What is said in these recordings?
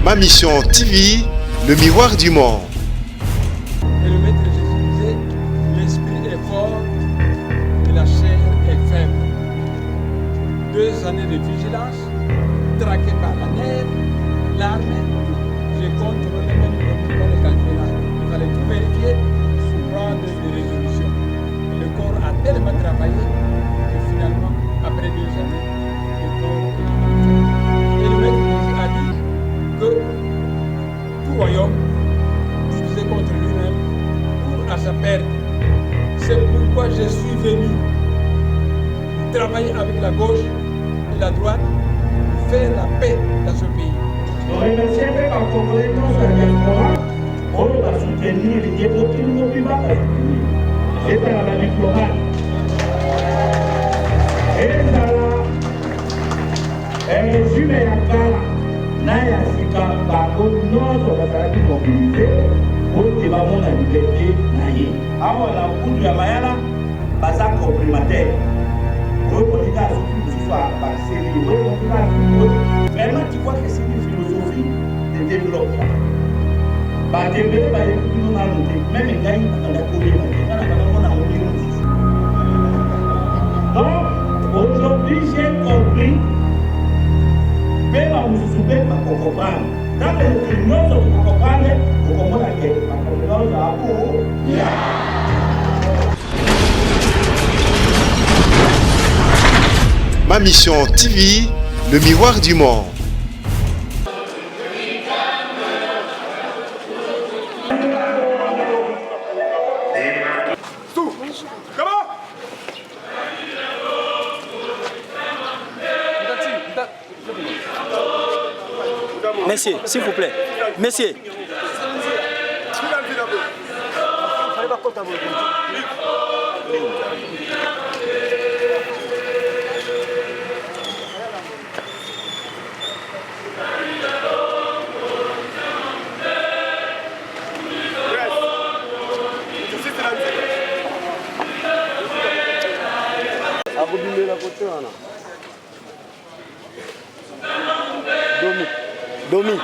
Ma Mission TV, le miroir du monde. Et le Maître Jésus disait, l'esprit est fort et la chair est faible. 2 années de vigilance, traqué par la nerf, l'armée, j'ai contrôlé même le mouvement de Cancrela. Il fallait tout vérifier, prendre des résolutions. Et le corps a tellement travaillé que finalement, après 2 années, le corps est fait. Et le Maître Jésus a dit que tout royaume divisé contre lui-même court à sa perte. C'est pourquoi je suis venu travailler avec la gauche et la droite pour faire la paix dans ce pays. Je remercie les Congolais dans sa diaspora pour soutenir les développements de nos pays. C'est à la diplomate. Et ça, un résumé à Kala, Naya Sika, Bako, non, sur la salle mobilisée, pour que la monde a liberté, Naye. Avant la route de la Mayala, Baza comprimateur. Oui, on dit à ce soit par série, oui, on dit à vraiment, tu vois que c'est une philosophie de développement. Par développer, par nous allons même les gars, on a couru, on a oublié. Donc, aujourd'hui, j'ai compris, même à vous soumettre, pour comprendre. Dans les réunions, pour comprendre, pour comprendre la guerre. Ma Mission TV, le miroir du monde. Messieurs, s'il vous plaît. Messieurs. Domi.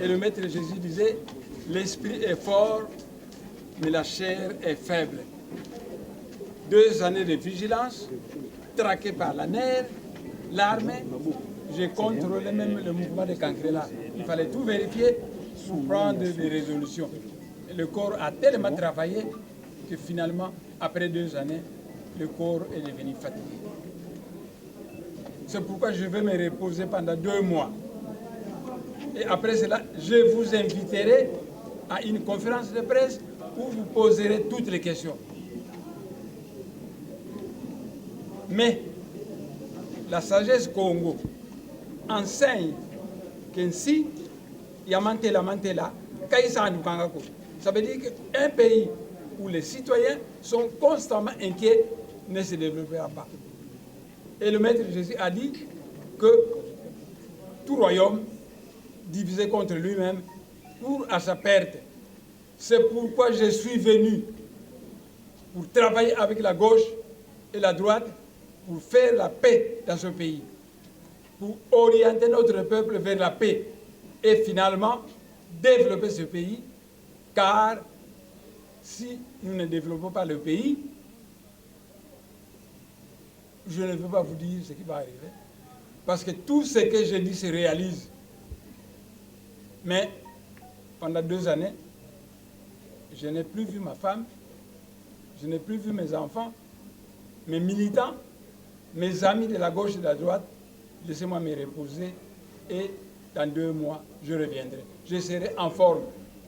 Et le Maître Jésus disait, l'esprit est fort, mais la chair est faible. 2 années de vigilance, traqué par la nerf, l'armée, j'ai contrôlé même le mouvement de Cancrela. Il fallait tout vérifier pour prendre des résolutions. Et le corps a tellement travaillé que finalement, après 2 années, le corps est devenu fatigué. C'est pourquoi je vais me reposer pendant 2 mois. Et après cela, je vous inviterai à une conférence de presse où vous poserez toutes les questions. Mais la sagesse Congo enseigne qu'ainsi, Yamantela, ça veut dire qu'un pays où les citoyens sont constamment inquiets ne se développera pas. Et le Maître Jésus a dit que tout royaume divisé contre lui-même court à sa perte. C'est pourquoi je suis venu pour travailler avec la gauche et la droite pour faire la paix dans ce pays, pour orienter notre peuple vers la paix et finalement développer ce pays, car si nous ne développons pas le pays, je ne veux pas vous dire ce qui va arriver. Parce que tout ce que je dis se réalise. Mais pendant 2 années, je n'ai plus vu ma femme, je n'ai plus vu mes enfants, mes militants, mes amis de la gauche et de la droite. Laissez-moi me reposer et dans 2 mois, je reviendrai. Je serai en forme.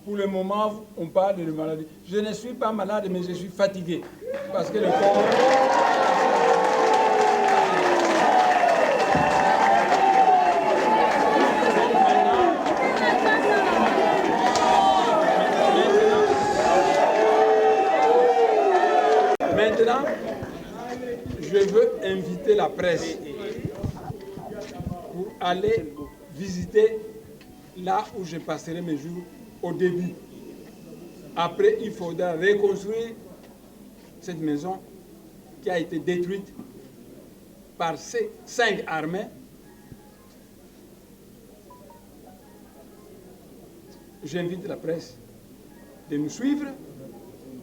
Pour le moment, on parle de maladie. Je ne suis pas malade, mais je suis fatigué. Parce que le corps... Maintenant, je veux inviter la presse pour aller visiter là où je passerai mes jours au début. Après, il faudra reconstruire cette maison qui a été détruite par ces 5 armées. J'invite la presse de nous suivre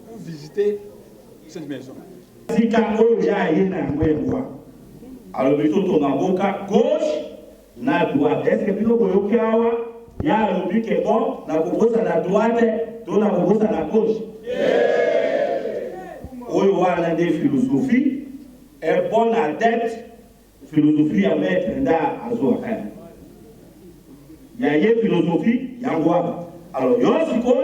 pour visiter cette maison. Alors, plutôt, on a gauche, na droite. Est-ce que plutôt qu'on y a il y a un but qui est bon, on a proposé à la droite, on a proposé à la gauche. On a des philosophies, et bonne adepte, philosophie à mettre dans la zone. Il y a une philosophie, il y a un droit. Alors, il y a aussi quoi,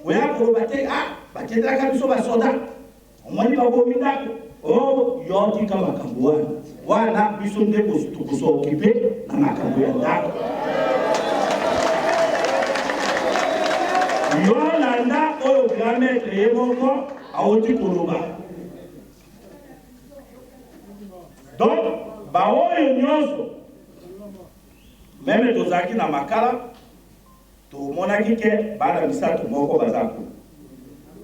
il y a un probaté, ah, il y a un soldat. On m'a dit, oh, il y a un petit peu voilà, ils sont des pour s'occuper dans la campagne. Yolanda, au grand maître, et mon corps, à Oti Koloba. Donc, Bao et Nyoso, même Tozaki na Makala, to monaki ke, Bada Misa, to Moko Bazako.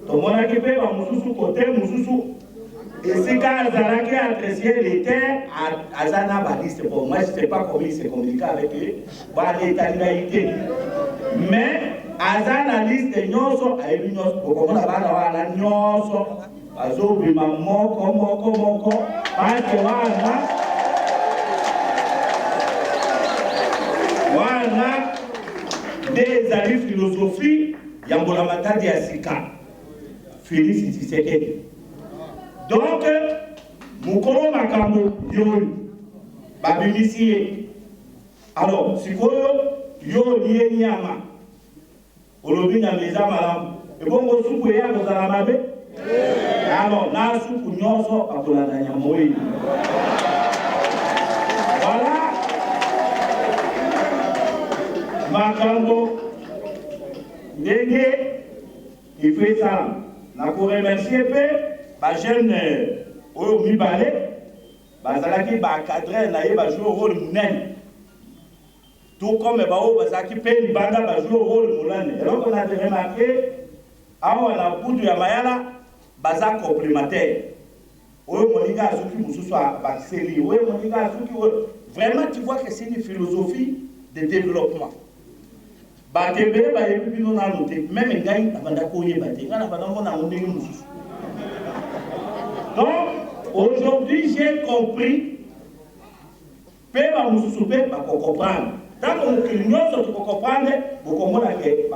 To monaki pe, Mususu côté, Mususu. Et si quand Azaraki a adressé les terres à Azana Baliste, bon, moi je ne sais pas comment il s'est communiqué avec eux, l'État-unité. Mais Azana liste de Nyoso, a eu Nyoso, pour comment la Nyoso, Azobima Moko, parce que voilà des avis philosophie, Yambola Matadi Asika, Félix Tshisekedi. Donc, Mukoro Makambo, Yoru, Babinisiye. Alors, si vous avez un Nyama, Olobi Nyameza Malam, et bon, vous soupouyez à vos alamabe. Alors, là, soukou Nyonso, à Tolanda Nyamoui. Voilà. Makambo, Ndege, il fait ça. La Cour remercie, ba jeune oyo mibale bazalaki ba cadre na ye ba jouer rôle munene tout comme ba oyo bazalaki pe libanda ba jouer rôle munene. Alors on a remarqué awa na budu ya mayala baza complémentaire oyo moninga azuki mususu ba série oyo moninga azuki vraiment tu vois que c'est une philosophie de développement ba tebe ba yebi bino na noté même ngai abanda ko yeba te ngana bana mona ndenge mususu. Donc, aujourd'hui, j'ai compris que vous comprendre. Tant que vous comprendre, vous comprenez que vous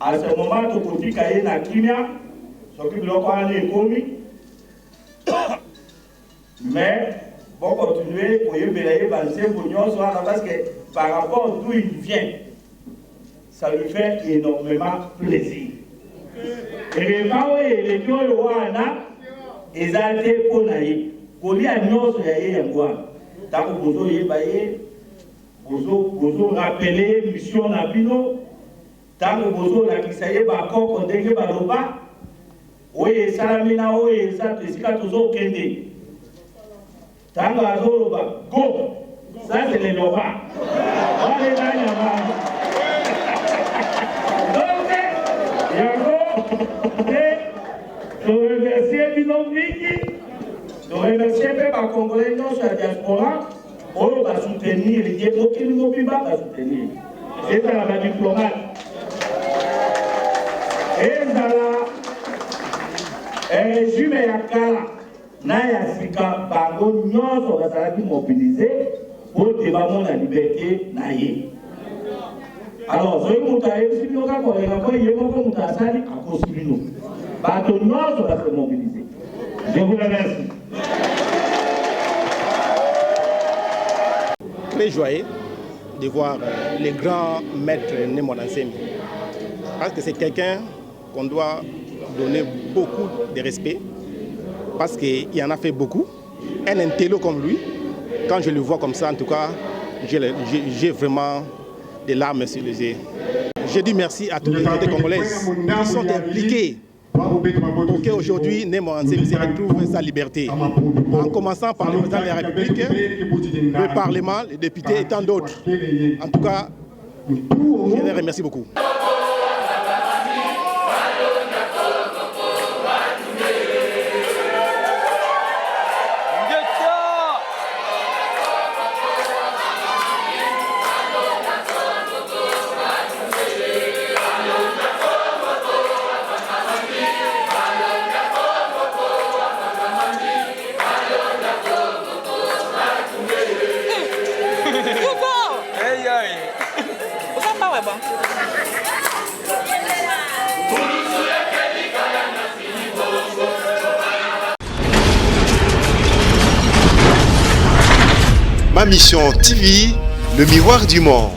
à ce moment, tu peux na kimia, mais pour continuer, pour y aller, parce que par rapport d'où il vient, ça lui fait énormément plaisir. Et les parents et les gens, ils ont été pour naïs. Pour lui, à nous, il y a eu un bois. Tant que vous avez rappelé mission Nabino, tant que vous avez dit bakoko ndenge baloba, oye salamina oye ça tesika tozo kende. Tango azoloba go, ça c'est le loba. Allez là yaba. Donc yako je remercie bino mingi. Je remercie les Congolais sur la diaspora. On va soutenir les Diaspora, va soutenir. C'est la diplomate. Et régime ya kala na ya sika bango nyonso bazalaki mobilisé pour débattre la liberté na ye. Alors soki moto ayebisi bino kaka kolenga po ye moko moto asali akosi bino bato nyonso base mobilisé. Je vous remercie. Très joyeux de voir les grands maîtres Némon Ansemi. Parce que c'est quelqu'un qu'on doit donner beaucoup de respect. Parce qu'il en a fait beaucoup. Un intello comme lui, quand je le vois comme ça, en tout cas, j'ai vraiment des larmes sur les yeux. Je dis merci à toutes les autorités congolaises qui sont impliquées pour qu'aujourd'hui Némon Ansemi retrouve sa liberté. En commençant par le président de la République, le Parlement, les députés et tant d'autres. En tout cas, je les remercie beaucoup. Ma mission TV, le miroir du monde.